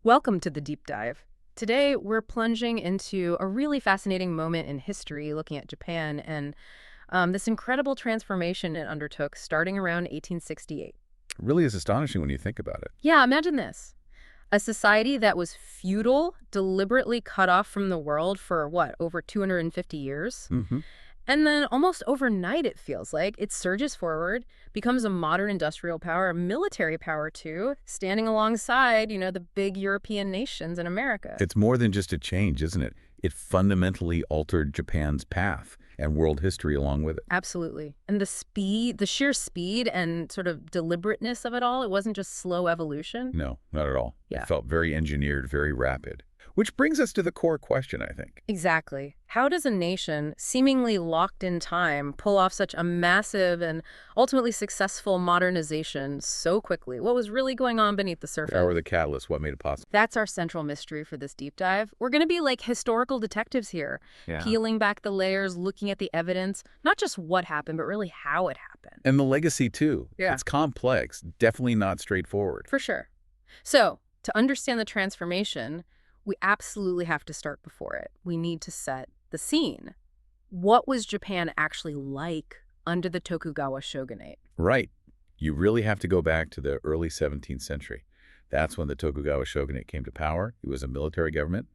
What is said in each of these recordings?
Welcome to the deep dive. Today, we're plunging into a really fascinating moment in history looking at Japan and this incredible transformation it undertook starting around 1868. Really is astonishing when you think about it. Yeah, imagine this. A society that was feudal, deliberately cut off from the world for what, over 250 years? Hmm. And then almost overnight, it feels like, it surges forward, becomes a modern industrial power, a military power too, standing alongside, the big European nations in America. It's more than just a change, isn't it? It fundamentally altered Japan's path and world history along with it. Absolutely. And the sheer speed and sort of deliberateness of it all, it wasn't just slow evolution. No, not at all. Yeah. It felt very engineered, very rapid. Which brings us to the core question, I think. Exactly. How does a nation, seemingly locked in time, pull off such a massive and ultimately successful modernization so quickly? What was really going on beneath the surface? Or the catalyst, what made it possible? That's our central mystery for this deep dive. We're going to be like historical detectives here, peeling back the layers, looking at the evidence, not just what happened, but really how it happened. And the legacy, too. Yeah. It's complex, definitely not straightforward. For sure. So, to understand the transformation, we absolutely have to start before it. We need to set the scene. What was Japan actually like under the Tokugawa shogunate? Right. You really have to go back to the early 17th century. That's when the Tokugawa shogunate came to power. It was a military government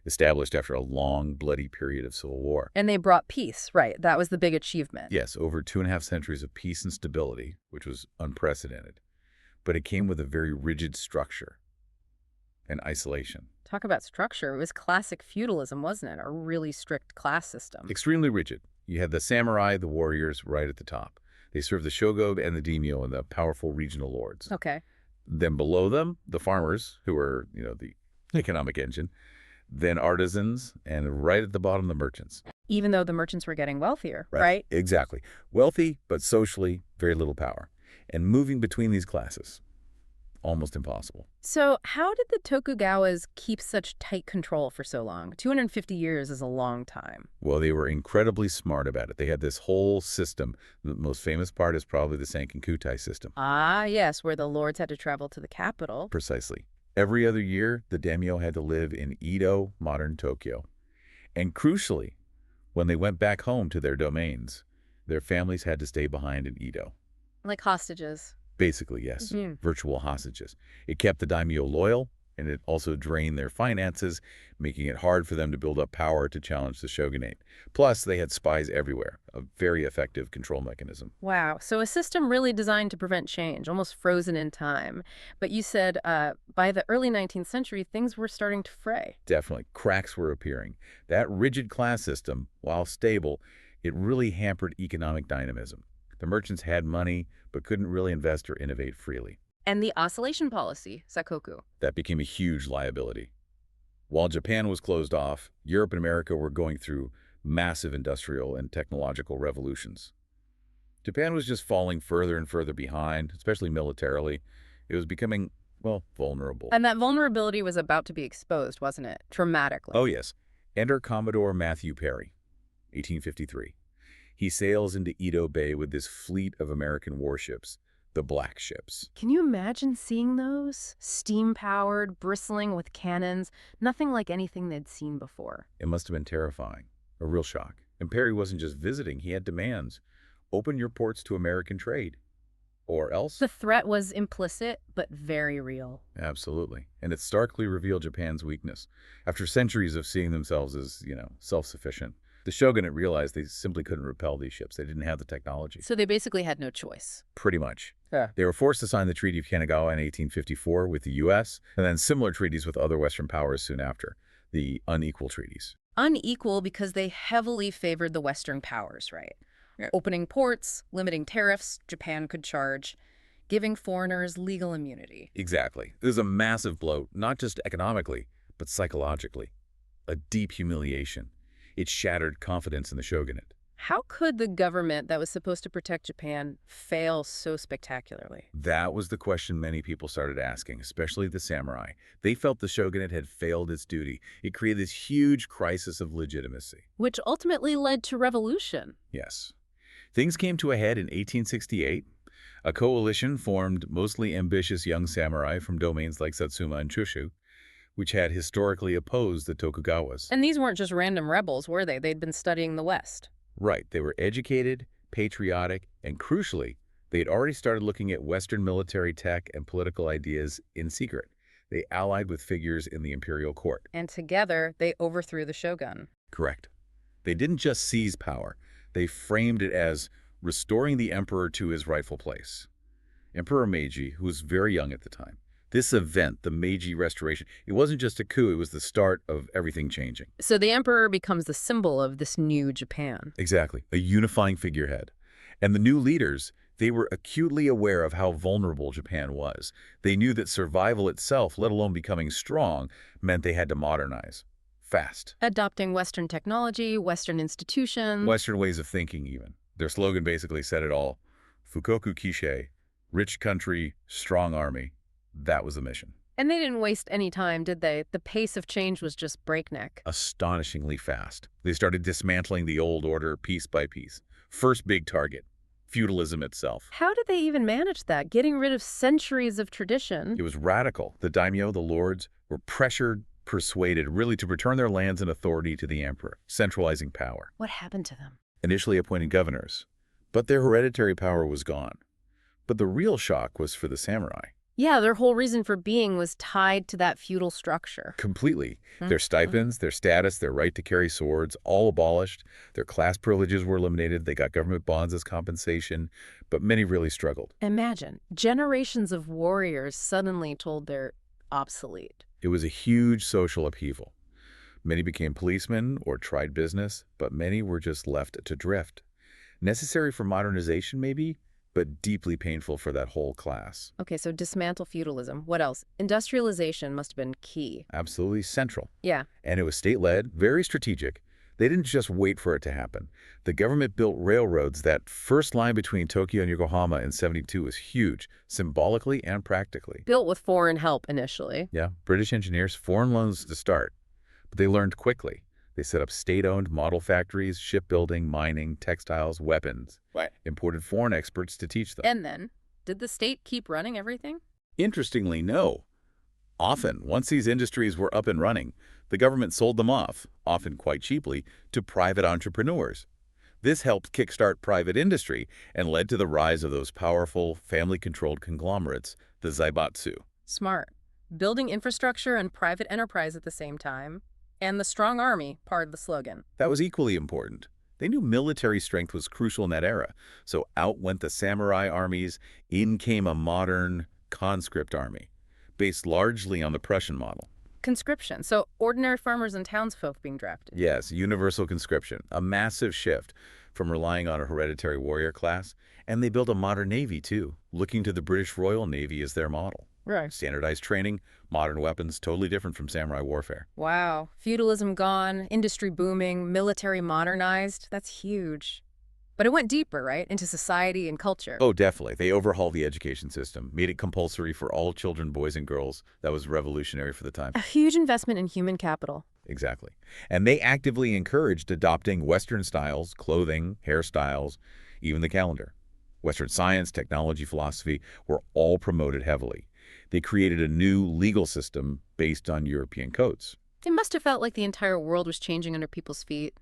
established after a long, bloody period of civil war. And they brought peace, right? That was the big achievement. Yes, over 2.5 centuries of peace and stability, which was unprecedented. But it came with a very rigid structure and isolation. Talk about structure. It was classic feudalism, wasn't it? A really strict class system. Extremely rigid. You had the samurai, the warriors, right at the top. They served the shogun and the daimyo and the powerful regional lords. Okay. Then below them, the farmers, who were, the economic engine. Then artisans, and right at the bottom, the merchants. Even though the merchants were getting wealthier, right? Exactly. Wealthy, but socially, very little power. And moving between these classes, almost impossible. So how did the Tokugawas keep such tight control for so long? 250 years is a long time. Well, they were incredibly smart about it. They had this whole system. The most famous part is probably the Sankenkutai system. Ah, yes, where the lords had to travel to the capital. Precisely. Every other year, the daimyo had to live in Edo, modern Tokyo. And crucially, when they went back home to their domains, their families had to stay behind in Edo. Like hostages. Basically, yes. Mhm. Virtual hostages. It kept the daimyo loyal, and it also drained their finances, making it hard for them to build up power to challenge the shogunate. Plus, they had spies everywhere, a very effective control mechanism. Wow. So a system really designed to prevent change, almost frozen in time. But you said by the early 19th century, things were starting to fray. Definitely, cracks were appearing. That rigid class system, while stable, it really hampered economic dynamism. The merchants had money, but couldn't really invest or innovate freely. And the oscillation policy, sakoku. That became a huge liability. While Japan was closed off, Europe and America were going through massive industrial and technological revolutions. Japan was just falling further and further behind, especially militarily. It was becoming, well, vulnerable. And that vulnerability was about to be exposed, wasn't it? Dramatically. Oh, yes. Enter Commodore Perry, 1853. He sails into Edo Bay with this fleet of American warships, the Black Ships. Can you imagine seeing those? Steam-powered, bristling with cannons, nothing like anything they'd seen before. It must have been terrifying, a real shock. And Perry wasn't just visiting, he had demands. Open your ports to American trade, or else. The threat was implicit, but very real. Absolutely. And it starkly revealed Japan's weakness. After centuries of seeing themselves as, self-sufficient, the shogunate realized they simply couldn't repel these ships. They didn't have the technology. So they basically had no choice. Pretty much. Yeah. They were forced to sign the Treaty of Kanagawa in 1854 with the U.S., and then similar treaties with other Western powers soon after, the unequal treaties. Unequal because they heavily favored the Western powers, right? Yeah. Opening ports, limiting tariffs Japan could charge, giving foreigners legal immunity. Exactly. It was a massive blow, not just economically, but psychologically. A deep humiliation. It shattered confidence in the shogunate. How could the government that was supposed to protect Japan fail so spectacularly? That was the question many people started asking, especially the samurai. They felt the shogunate had failed its duty. It created this huge crisis of legitimacy. Which ultimately led to revolution. Yes. Things came to a head in 1868. A coalition formed mostly ambitious young samurai from domains like Satsuma and Chushu. which had historically opposed the Tokugawas. And these weren't just random rebels, were they? They'd been studying the West. Right, they were educated, patriotic, and crucially, they had already started looking at Western military tech and political ideas in secret. They allied with figures in the imperial court. And together, they overthrew the shogun. Correct. They didn't just seize power. They framed it as restoring the emperor to his rightful place. Emperor Meiji, who was very young at the time. This event, the Meiji Restoration, it wasn't just a coup, it was the start of everything changing. So the emperor becomes the symbol of this new Japan. Exactly, a unifying figurehead. And the new leaders, they were acutely aware of how vulnerable Japan was. They knew that survival itself, let alone becoming strong, meant they had to modernize. Fast. Adopting Western technology, Western institutions. Western ways of thinking, even. Their slogan basically said it all. Fukoku Kishe, rich country, strong army. That was the mission. And they didn't waste any time, did they? The pace of change was just breakneck. Astonishingly fast. They started dismantling the old order piece by piece. First big target, feudalism itself. How did they even manage that, getting rid of centuries of tradition? It was radical. The daimyo, the lords, were pressured, persuaded, really to return their lands and authority to the emperor, centralizing power. What happened to them? Initially appointing governors, but their hereditary power was gone. But the real shock was for the samurai. Yeah, their whole reason for being was tied to that feudal structure. Completely. Their stipends, their status, their right to carry swords, all abolished. Their class privileges were eliminated. They got government bonds as compensation, but many really struggled. Imagine, generations of warriors suddenly told they're obsolete. It was a huge social upheaval. Many became policemen or tried business, but many were just left to drift. Necessary for modernization, maybe, but deeply painful for that whole class. Okay, so dismantle feudalism. What else? Industrialization must have been key. Absolutely central. Yeah. And it was state-led, very strategic. They didn't just wait for it to happen. The government built railroads. That first line between Tokyo and Yokohama in '72 was huge, symbolically and practically. Built with foreign help initially. Yeah, British engineers, foreign loans to start. But they learned quickly. They set up state-owned model factories, shipbuilding, mining, textiles, weapons. Right. Imported foreign experts to teach them. And then, did the state keep running everything? Interestingly, no. Often, once these industries were up and running, the government sold them off, often quite cheaply, to private entrepreneurs. This helped kickstart private industry and led to the rise of those powerful, family-controlled conglomerates, the zaibatsu. Smart. Building infrastructure and private enterprise at the same time. And the strong army, part of the slogan. That was equally important. They knew military strength was crucial in that era, so out went the samurai armies, in came a modern conscript army, based largely on the Prussian model. Conscription, so ordinary farmers and townsfolk being drafted. Yes, universal conscription, a massive shift from relying on a hereditary warrior class, and they built a modern navy too, looking to the British Royal Navy as their model. Right. Standardized training, modern weapons, totally different from samurai warfare. Wow. Feudalism gone, industry booming, military modernized. That's huge. But it went deeper, right? Into society and culture. Oh, definitely. They overhauled the education system, made it compulsory for all children, boys and girls. That was revolutionary for the time. A huge investment in human capital. Exactly. And they actively encouraged adopting Western styles, clothing, hairstyles, even the calendar. Western science, technology, philosophy were all promoted heavily. They created a new legal system based on European codes. It must have felt like the entire world was changing under people's feet.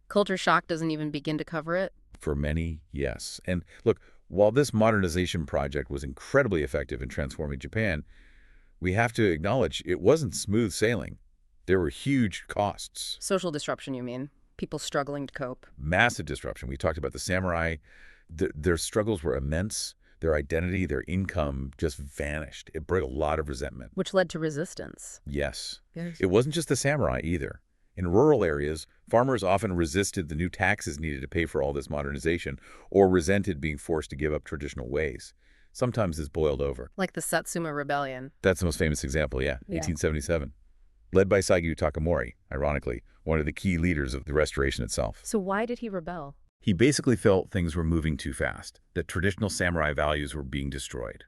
Culture shock doesn't even begin to cover it. For many, yes. And look, while this modernization project was incredibly effective in transforming Japan, we have to acknowledge it wasn't smooth sailing. There were huge costs. Social disruption, you mean? People struggling to cope. Massive disruption. We talked about the samurai. Their struggles were immense. Their identity, their income just vanished. It bred a lot of resentment. Which led to resistance. Yes. It wasn't just the samurai either. In rural areas, farmers often resisted the new taxes needed to pay for all this modernization, or resented being forced to give up traditional ways. Sometimes this boiled over. Like the Satsuma Rebellion. That's the most famous example, yeah. 1877. Led by Saigu Takamori, ironically, one of the key leaders of the Restoration itself. So why did he rebel? He basically felt things were moving too fast, that traditional samurai values were being destroyed.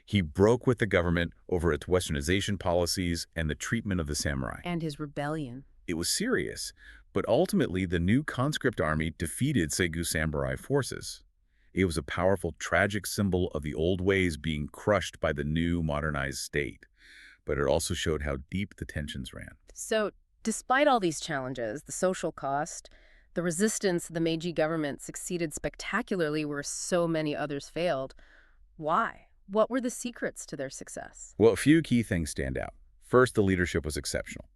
He broke with the government over its westernization policies and the treatment of the samurai. And his rebellion. It was serious, but ultimately the new conscript army defeated Seigu samurai forces. It was a powerful, tragic symbol of the old ways being crushed by the new modernized state. but it also showed how deep the tensions ran. So, despite all these challenges, the social cost, the resistance of the Meiji government succeeded spectacularly where so many others failed. Why? What were the secrets to their success? Well, a few key things stand out. First, the leadership was exceptional.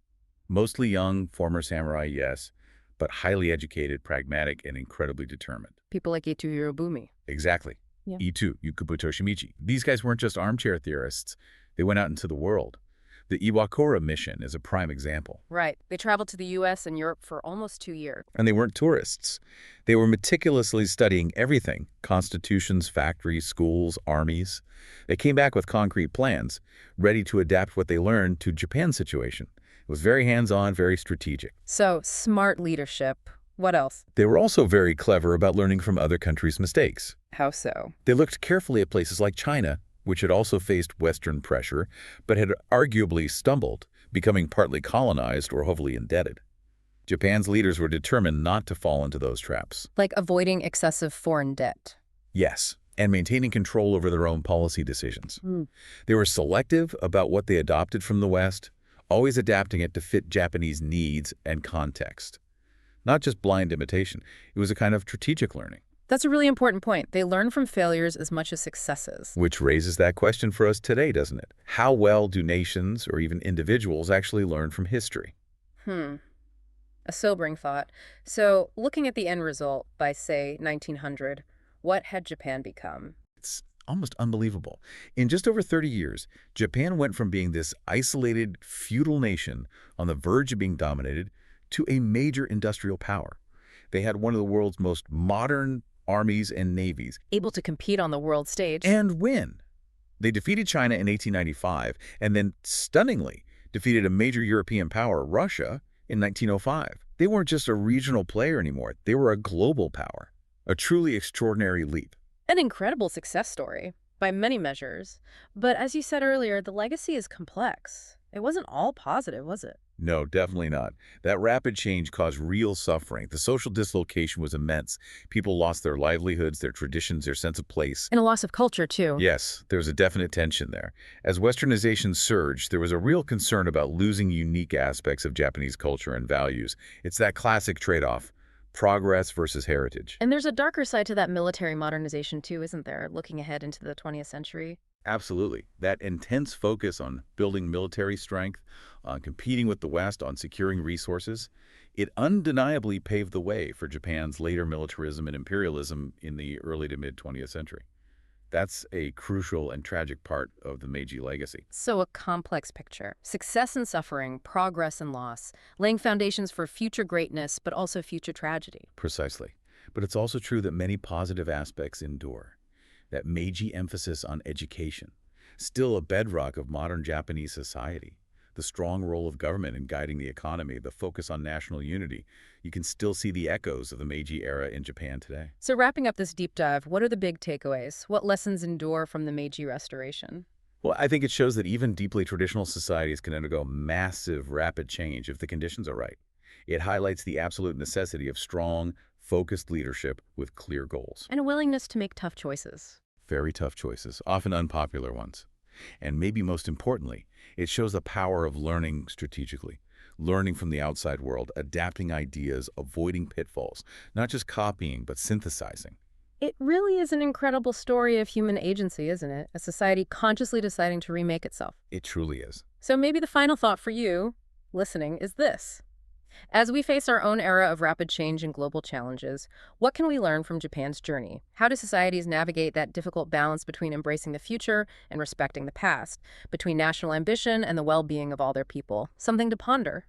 Mostly young, former samurai, yes, but highly educated, pragmatic, and incredibly determined. People like Ieto Hirobumi. Exactly. Yeah. Ieto, Yukibuto Shimichi. These guys weren't just armchair theorists. They went out into the world. The Iwakura mission is a prime example. Right. They traveled to the U.S. and Europe for almost 2 years. And they weren't tourists. They were meticulously studying everything: constitutions, factories, schools, armies. They came back with concrete plans, ready to adapt what they learned to Japan's situation. It was very hands-on, very strategic. So, smart leadership. What else? They were also very clever about learning from other countries' mistakes. How so? They looked carefully at places like China, which had also faced Western pressure, but had arguably stumbled, becoming partly colonized or heavily indebted. Japan's leaders were determined not to fall into those traps. Like avoiding excessive foreign debt. Yes, and maintaining control over their own policy decisions. Mm. They were selective about what they adopted from the West, always adapting it to fit Japanese needs and context. Not just blind imitation, it was a kind of strategic learning. That's a really important point. They learn from failures as much as successes. Which raises that question for us today, doesn't it? How well do nations or even individuals actually learn from history? A sobering thought. So, looking at the end result by, say, 1900, what had Japan become? It's almost unbelievable. In just over 30 years, Japan went from being this isolated, feudal nation on the verge of being dominated to a major industrial power. They had one of the world's most modern armies and navies. Able to compete on the world stage. And win. They defeated China in 1895 and then, stunningly, defeated a major European power, Russia, in 1905. They weren't just a regional player anymore. They were a global power. A truly extraordinary leap. An incredible success story, by many measures. But as you said earlier, the legacy is complex. It wasn't all positive, was it? No, definitely not. That rapid change caused real suffering. The social dislocation was immense. People lost their livelihoods, their traditions, their sense of place. And a loss of culture, too. Yes, there was a definite tension there. As Westernization surged, there was a real concern about losing unique aspects of Japanese culture and values. It's that classic trade-off: progress versus heritage. And there's a darker side to that military modernization, too, isn't there, looking ahead into the 20th century? Absolutely. That intense focus on building military strength, on competing with the West, on securing resources, it undeniably paved the way for Japan's later militarism and imperialism in the early to mid-20th century. That's a crucial and tragic part of the Meiji legacy. So a complex picture. Success and suffering, progress and loss, laying foundations for future greatness, but also future tragedy. Precisely. But it's also true that many positive aspects endure. That Meiji emphasis on education, still a bedrock of modern Japanese society. The strong role of government in guiding the economy, the focus on national unity. You can still see the echoes of the Meiji era in Japan today. So wrapping up this deep dive, what are the big takeaways? What lessons endure from the Meiji Restoration? Well, I think it shows that even deeply traditional societies can undergo massive, rapid change if the conditions are right. It highlights the absolute necessity of strong, focused leadership with clear goals. And a willingness to make tough choices. Very tough choices, often unpopular ones. And maybe most importantly, it shows the power of learning strategically, learning from the outside world, adapting ideas, avoiding pitfalls, not just copying, but synthesizing. It really is an incredible story of human agency, isn't it? A society consciously deciding to remake itself. It truly is. So maybe the final thought for you, listening, is this. As we face our own era of rapid change and global challenges, what can we learn from Japan's journey? How do societies navigate that difficult balance between embracing the future and respecting the past, between national ambition and the well-being of all their people? Something to ponder.